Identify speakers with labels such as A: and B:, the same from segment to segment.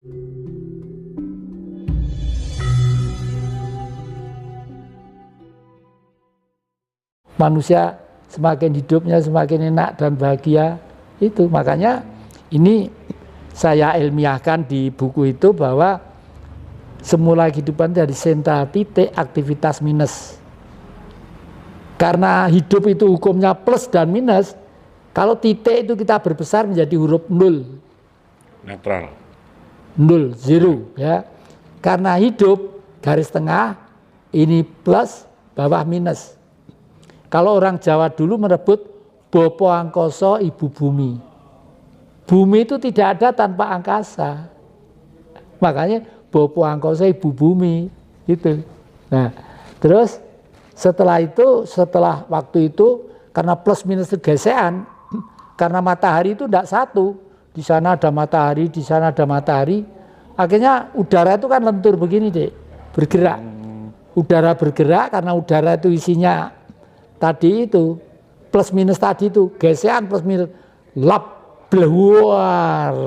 A: Manusia semakin hidupnya semakin enak dan bahagia itu. Makanya ini saya ilmiahkan di buku itu bahwa semula kehidupan dari sentral titik aktivitas minus. Karena hidup itu hukumnya plus dan minus, kalau titik itu kita berbesar menjadi huruf nol.
B: Netral.
A: Nol, zero ya. Karena hidup garis tengah ini plus, bawah minus. Kalau orang Jawa dulu merebut Bopo Angkoso Ibu Bumi. Bumi itu tidak ada tanpa angkasa. Makanya Bopo Angkoso Ibu Bumi gitu. Nah, terus setelah waktu itu karena plus minus gesekan, karena matahari itu tidak satu. Di sana ada matahari, di sana ada matahari. Akhirnya udara itu kan lentur begini, Dek. Bergerak. Udara bergerak karena udara itu isinya tadi itu plus minus tadi itu gesekan plus minus lap keluar.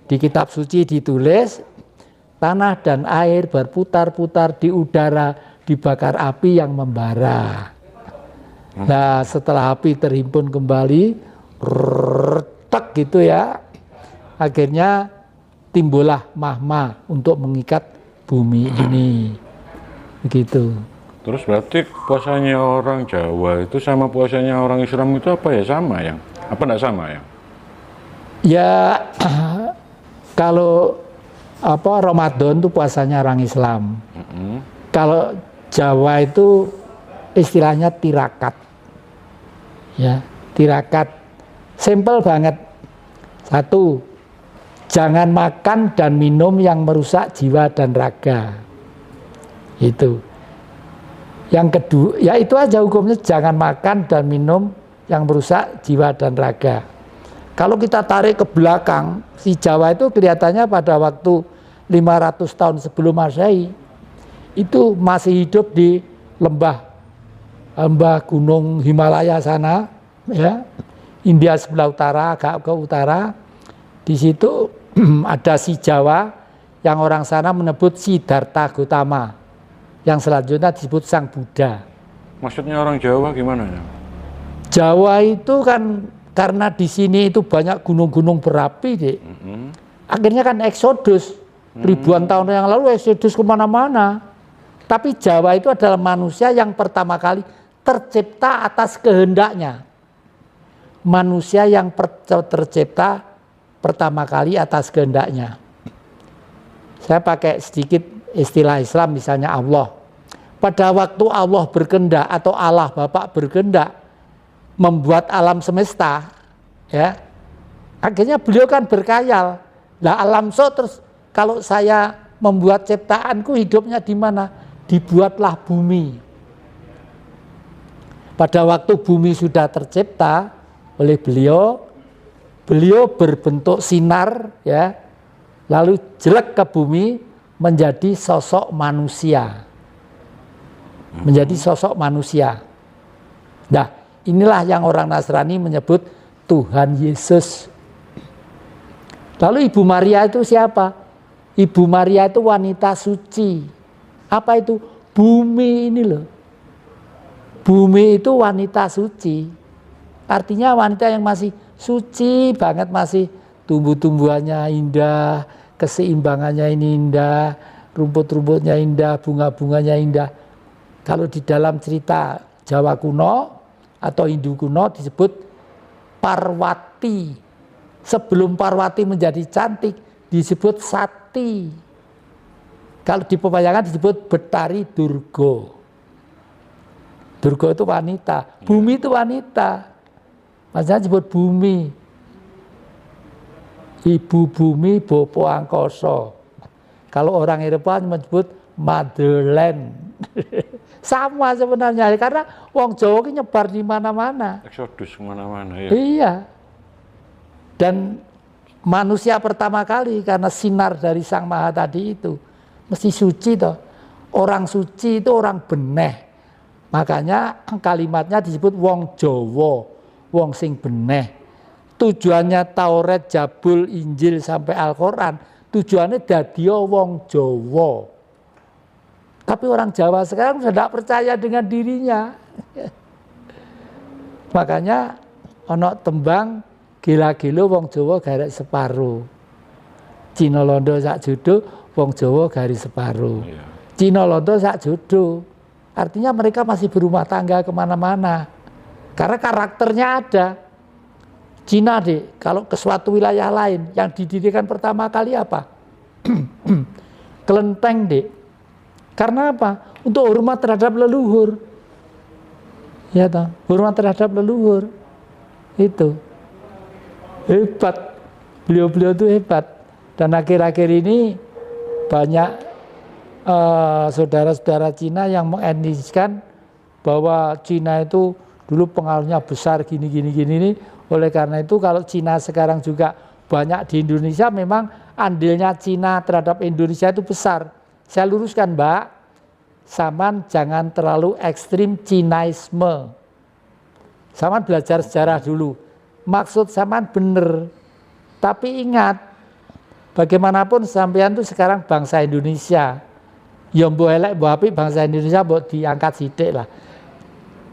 A: Di kitab suci ditulis tanah dan air berputar-putar di udara dibakar api yang membara. Nah, setelah api terhimpun kembali, retak gitu ya, akhirnya timbullah magma untuk mengikat bumi ini. Begitu.
B: Terus berarti puasanya orang Jawa itu sama puasanya orang Islam itu apa ya, sama ya? Apa enggak sama ya?
A: Ya kalau Ramadan itu puasanya orang Islam. Kalau Jawa itu istilahnya tirakat. Ya, tirakat. Simpel banget. Satu, jangan makan dan minum yang merusak jiwa dan raga. Itu. Yang kedua, ya itu aja hukumnya, jangan makan dan minum yang merusak jiwa dan raga. Kalau kita tarik ke belakang, si Jawa itu kelihatannya pada waktu 500 tahun sebelum Masehi itu masih hidup di lembah gunung Himalaya sana, ya, India sebelah utara, agak ke utara. Di situ ada si Jawa yang orang sana menyebut Siddhartha Gautama, yang selanjutnya disebut Sang Buddha.
B: Maksudnya orang Jawa gimana ya?
A: Jawa itu kan karena di sini itu banyak gunung-gunung berapi, Dek. Akhirnya kan eksodus. Ribuan tahun yang lalu eksodus kemana-mana. Tapi Jawa itu adalah manusia yang pertama kali tercipta atas kehendaknya. Manusia yang tercipta pertama kali atas kehendaknya. Saya pakai sedikit istilah Islam, misalnya Allah. Pada waktu Allah berkehendak atau Allah Bapa berkehendak membuat alam semesta, ya, akhirnya beliau kan berkhayal. Lah alam terus kalau saya membuat ciptaanku hidupnya di mana? Dibuatlah bumi. Pada waktu bumi sudah tercipta oleh beliau berbentuk sinar, ya, lalu jelek ke bumi menjadi sosok manusia. Menjadi sosok manusia. Nah, inilah yang orang Nasrani menyebut Tuhan Yesus. Lalu Ibu Maria itu siapa? Ibu Maria itu wanita suci. Apa itu? Bumi ini loh. Bumi itu wanita suci. Artinya wanita yang masih suci banget, masih tumbuh-tumbuhannya indah, keseimbangannya ini indah, rumput-rumputnya indah, bunga-bunganya indah. Kalau di dalam cerita Jawa kuno atau Hindu kuno disebut Parwati. Sebelum Parwati menjadi cantik disebut Sati. Kalau di pewayangan disebut Betari Durga. Durga itu wanita, bumi itu wanita. Maksudnya disebut bumi. Ibu bumi Bopo Angkoso. Kalau orang Eropa menyebut Motherland. Sama sebenarnya, karena wong Jawa ini nyebar di mana-mana.
B: Eksodus kemana-mana ya.
A: Iya. Dan manusia pertama kali karena sinar dari Sang Maha tadi itu mesti suci toh. Orang suci itu orang beneh. Makanya kalimatnya disebut wong Jawa, wong sing beneh. Tujuannya Taurat, Jabul, Injil sampai Al-Quran tujuannya dadi wong Jawa. Tapi orang Jawa sekarang sudah tidak percaya dengan dirinya. Makanya ono tembang gila-gila wong Jawa garek separo. Cina Londo sak jodoh, wong Jawa garis separo. Cina Londo sak jodoh. Artinya mereka masih berumah tangga kemana-mana. Karena karakternya ada. Cina deh, kalau ke suatu wilayah lain, yang didirikan pertama kali apa? Kelenteng deh. Karena apa? Untuk hormat terhadap leluhur. Ya toh, hormat terhadap leluhur. Itu. Hebat. Beliau-beliau itu hebat. Dan akhir-akhir ini banyak saudara-saudara Cina yang mengetniskan bahwa Cina itu dulu pengaruhnya besar gini nih. Oleh karena itu kalau Cina sekarang juga banyak di Indonesia, memang andilnya Cina terhadap Indonesia itu besar. Saya luruskan Mbak, Saman jangan terlalu ekstrim Cinaisme. Saman belajar sejarah dulu. Maksud Saman bener. Tapi ingat, bagaimanapun sampean itu sekarang bangsa Indonesia. Ya mbok elek mbok apik bangsa Indonesia mbok diangkat sithik lah.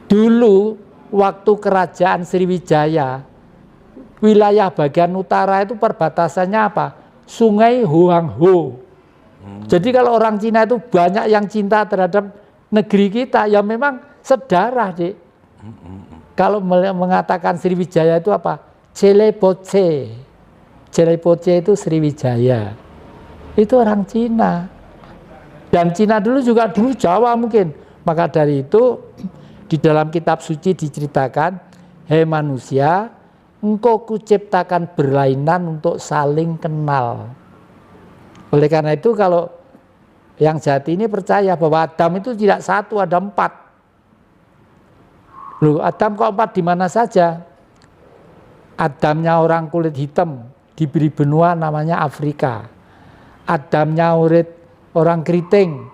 A: Dulu waktu kerajaan Sriwijaya, wilayah bagian utara itu perbatasannya apa? Sungai Huangho. Jadi kalau orang Cina itu banyak yang cinta terhadap negeri kita, ya memang sedarah, Dik. Kalau mengatakan Sriwijaya itu apa? Celepoce. Celepoce itu Sriwijaya. Itu orang Cina. Dan Cina dulu juga dulu Jawa mungkin. Maka dari itu di dalam kitab suci diceritakan, hei manusia, engkau kuciptakan berlainan untuk saling kenal. Oleh karena itu kalau yang jati ini percaya bahwa Adam itu tidak satu, ada 4. Loh, Adam kok 4 di mana saja? Adamnya orang kulit hitam, diberi benua namanya Afrika. Adamnya orang keriting,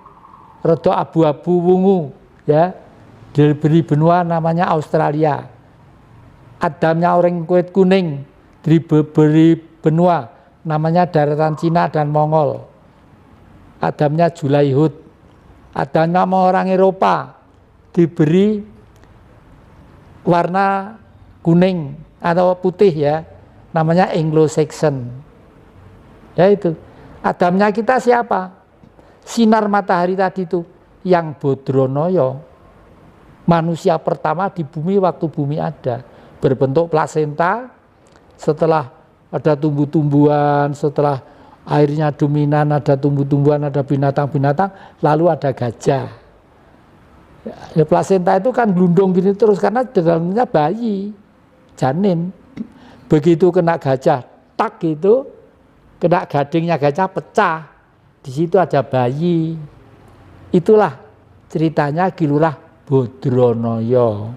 A: rada abu-abu wungu, ya, diberi benua namanya Australia. Adamnya orang kulit kuning, diberi benua namanya daratan Cina dan Mongol. Adamnya Julaihut. Adamnya orang Eropa, diberi warna kuning atau putih, ya, namanya Anglo-Saxon. Ya itu. Adamnya kita siapa? Sinar matahari tadi itu yang Bodronoyo. Manusia pertama di bumi waktu bumi ada, berbentuk plasenta. Setelah ada tumbuh-tumbuhan, setelah airnya dominan, ada tumbuh-tumbuhan, ada binatang-binatang, lalu ada gajah. Ya, plasenta itu kan gelundung gini terus karena di dalamnya bayi, janin. Begitu kena gajah, tak gitu, kena gadingnya gajah pecah. Di situ ada bayi. Itulah ceritanya Kilurah Bodronoyo.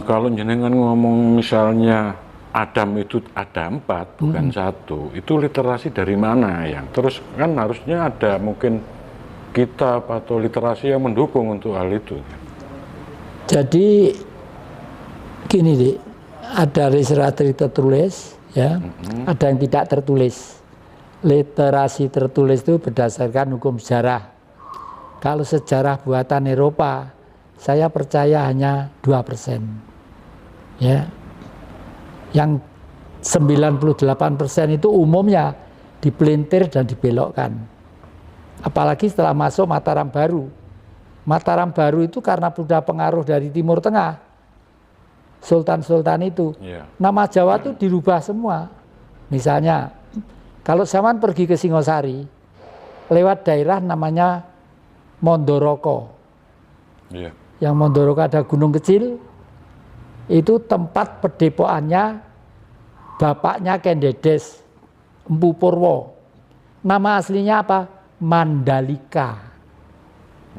B: Kalau jenengan ngomong misalnya Adam itu ada 4 bukan 1, itu literasi dari mana yang? Terus kan harusnya ada mungkin kitab atau literasi yang mendukung untuk hal itu.
A: Jadi gini Dik, ada literasi tertulis, ya, ada yang tidak tertulis. Literasi tertulis itu berdasarkan hukum sejarah. Kalau sejarah buatan Eropa, saya percaya hanya 2%. Ya. Yang 98% itu umumnya dipelintir dan dibelokkan. Apalagi setelah masuk Mataram Baru. Mataram Baru itu karena sudah pengaruh dari Timur Tengah. Sultan-sultan itu. Nama Jawa itu dirubah semua. Misalnya, kalau zaman pergi ke Singosari, lewat daerah namanya Mondoroko. Yang Mondoroko ada gunung kecil, itu tempat pedepokannya bapaknya Kendedes, Empu Purwo. Nama aslinya apa? Mandalika.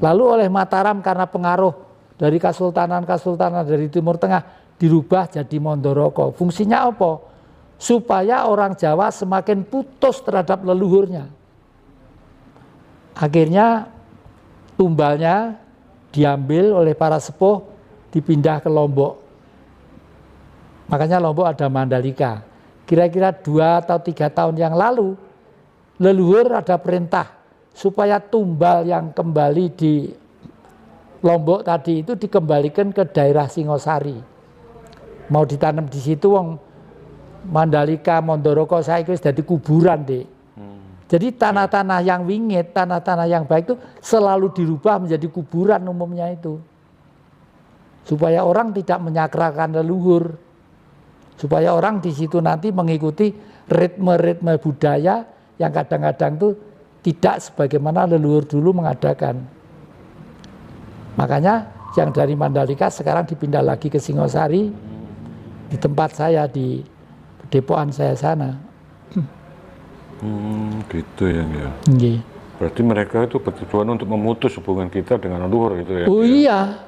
A: Lalu oleh Mataram karena pengaruh dari kesultanan-kesultanan dari Timur Tengah dirubah jadi Mondoroko. Fungsinya apa? Supaya orang Jawa semakin putus terhadap leluhurnya. Akhirnya tumbalnya diambil oleh para sepuh, dipindah ke Lombok. Makanya Lombok ada Mandalika. kira-kira 2 atau 3 tahun yang lalu, leluhur ada perintah supaya tumbal yang kembali di Lombok tadi itu dikembalikan ke daerah Singosari. Mau ditanam di situ, wong Mandalika, Mondoroko saiki wis dadi kuburan, Dik. Jadi tanah-tanah yang wingit, tanah-tanah yang baik itu selalu dirubah menjadi kuburan umumnya itu. Supaya orang tidak menyakrakan leluhur. Supaya orang di situ nanti mengikuti ritme-ritme budaya yang kadang-kadang itu tidak sebagaimana leluhur dulu mengadakan. Makanya yang dari Mandalika sekarang dipindah lagi ke Singosari, di tempat saya, di depokan saya sana.
B: Gitu ya.
A: Nggih.
B: Berarti mereka itu bertujuan untuk memutus hubungan kita dengan leluhur itu ya.
A: Oh iya,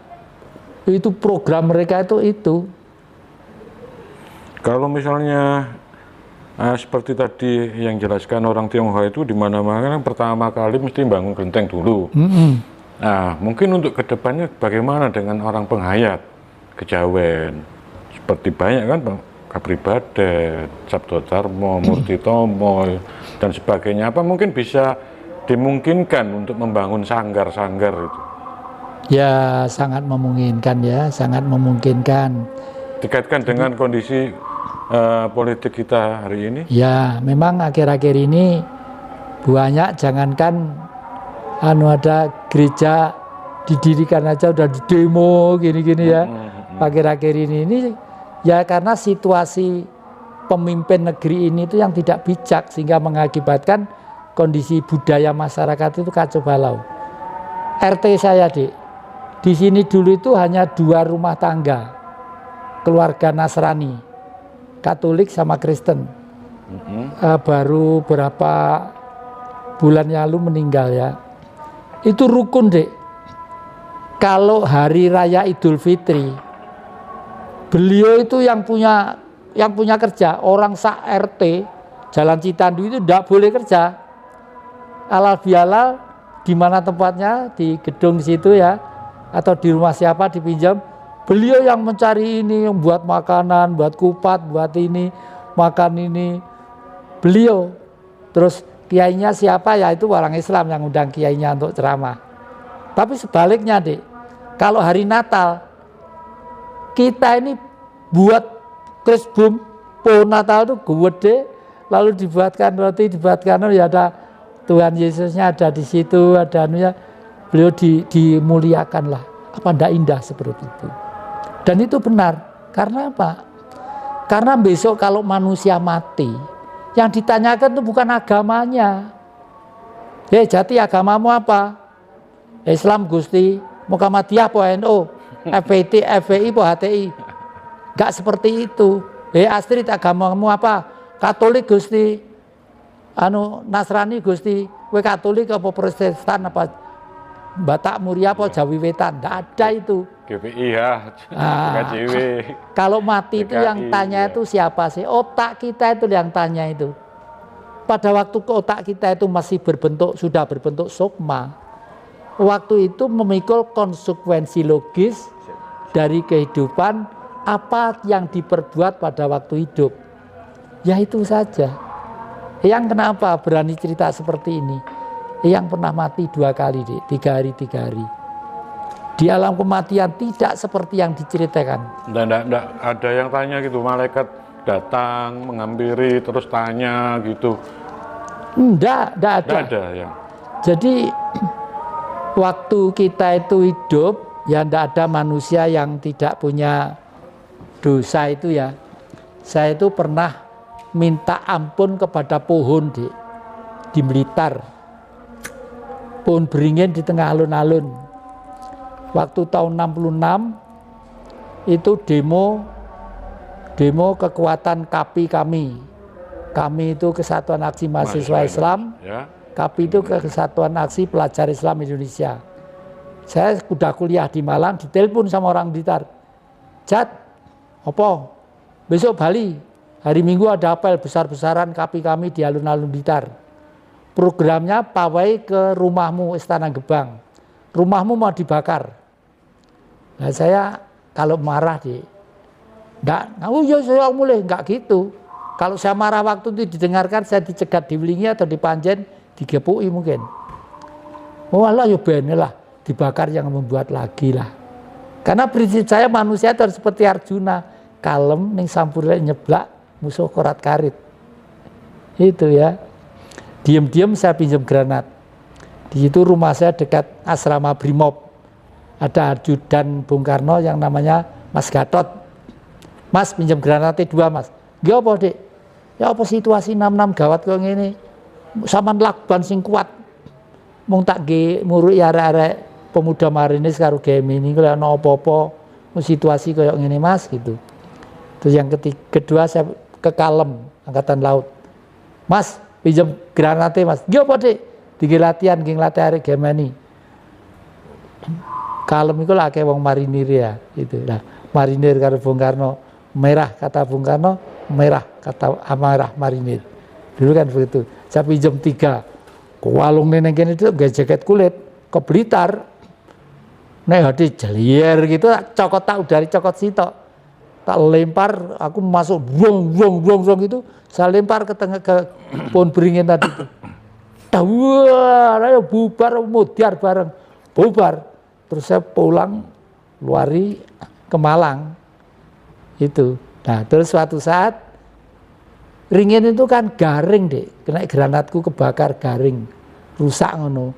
A: itu program mereka itu.
B: Kalau misalnya seperti tadi yang jelaskan orang Tionghoa itu di mana-mana pertama kali mesti bangun genteng dulu. Nah, mungkin untuk kedepannya bagaimana dengan orang penghayat kejawen? Seperti banyak kan Kapribaden, Sabto Dharma, Murti Tomo dan sebagainya. Apa mungkin bisa dimungkinkan untuk membangun sanggar-sanggar itu?
A: Ya sangat memungkinkan ya, sangat memungkinkan.
B: Dikaitkan dengan kondisi politik kita hari ini?
A: Ya memang akhir-akhir ini banyak, jangankan ada gereja didirikan aja udah di demo gini-gini ya. Akhir-akhir ini ya karena situasi pemimpin negeri ini itu yang tidak bijak sehingga mengakibatkan kondisi budaya masyarakat itu kacau balau. RT saya, Dik, di sini dulu itu hanya 2 rumah tangga, keluarga Nasrani, Katolik sama Kristen. Baru berapa bulan yang lalu meninggal ya. Itu rukun, Dik. Kalau hari raya Idul Fitri, beliau itu yang punya kerja. Orang sak RT Jalan Citandu itu tidak boleh kerja. Alal bihalal di mana tempatnya, di gedung di situ ya, atau di rumah siapa dipinjam. Beliau yang mencari ini, yang buat makanan, buat kupat, buat ini, makan ini. Beliau. Terus kiainya siapa ya, itu orang Islam yang undang kiainya untuk ceramah. Tapi sebaliknya, Dik, kalau hari Natal kita ini buat krisbum pohon Natal itu gede, lalu dibuatkan roti, dibuatkan ya ada Tuhan Yesusnya ada di situ, ada anunya, beliau dimuliakan lah. Apa ndak indah seperti itu? Dan itu benar. Karena apa? Karena besok kalau manusia mati, yang ditanyakan itu bukan agamanya. Jati agamamu apa? Islam Gusti, Muhammadiyah po NU, FPT, FPI po HTI. Gak seperti itu. Astrid agamamu apa? Katolik Gusti, Nasrani Gusti, we Katolik apa Protestan apa Batak Muria apa Jawi Wetan. Gak ada itu.
B: GPI ya, KJW.
A: Kalau mati itu yang tanya itu siapa sih? Otak kita itu yang tanya itu. Pada waktu otak kita itu masih sudah berbentuk sukma, waktu itu memikul konsekuensi logis dari kehidupan apa yang diperbuat pada waktu hidup. Ya itu saja. Yang kenapa berani cerita seperti ini? Yang pernah mati 2 kali, 3 hari 3 hari. Di alam kematian tidak seperti yang diceritakan.
B: Nggak ada yang tanya gitu, malaikat datang menghampiri terus tanya gitu.
A: Enggak ada.
B: Nggak ada ya.
A: Jadi waktu kita itu hidup, ya enggak ada manusia yang tidak punya dosa itu ya. Saya itu pernah minta ampun kepada pohon di Blitar. Pohon beringin di tengah alun-alun. Waktu tahun 66 itu demo kekuatan KAPI kami. Kami itu Kesatuan Aksi Mahasiswa Islam.
B: Ya.
A: KAPI itu Kesatuan Aksi Pelajar Islam Indonesia. Saya udah kuliah di Malang, ditelepon sama orang Blitar. Jat, apa? Besok Bali, hari Minggu ada apel besar-besaran KAPI kami di alun-alun Blitar. Programnya pawai ke rumahmu Istana Gebang. Rumahmu mau dibakar. Nah saya kalau marah enggak, oh ya saya mulai, enggak gitu. Kalau saya marah waktu itu didengarkan, saya dicegat di Wlingi atau di Panjen, digepui mungkin. Oh Allah ya lah, dibakar yang membuat lagi lah. Karena prinsip saya manusia itu harus seperti Arjuna, kalem ning sampurnya nyeblak musuh korat karit. Itu ya. Diam-diam saya pinjam granat. Di situ rumah saya dekat asrama Brimob. Ada ajudan Bung Karno yang namanya Mas Gatot. Mas pinjam granatnya 2 mas. Gak apa dek? Ya apa situasi 66 gawat kok ngene. Saman lakban sing kuat. Mung tak ge muruk ya arek-arek pemuda marinir karo Gemini kalau ana apa-apa situasi kayak ngene mas gitu. Terus yang kedua saya ke Kalem Angkatan Laut. Mas pinjam granatnya mas. Gak apa dek? Digi latihan geng latihan arek Gemini. Kalem iku lak wong marinir ya gitu. Nah, marinir karo Bung Karno merah kata Bung Karno, merah kata amarah marinir. Dulu kan begitu. Saya pinjam 3. Walung neneng kene itu gak jaket kulit ke Blitar. Nek hati jelier gitu cokot tak dari cokot sitok. Tak lempar aku masuk wong gitu. Saya lempar ke tengah ke pohon beringin tadi itu. Wah, ayo bubar mudiar bareng. Bubar. Terus saya pulang luari ke Malang. Itu. Nah, terus suatu saat ringin itu kan garing deh, kena granatku kebakar garing, rusak ngono.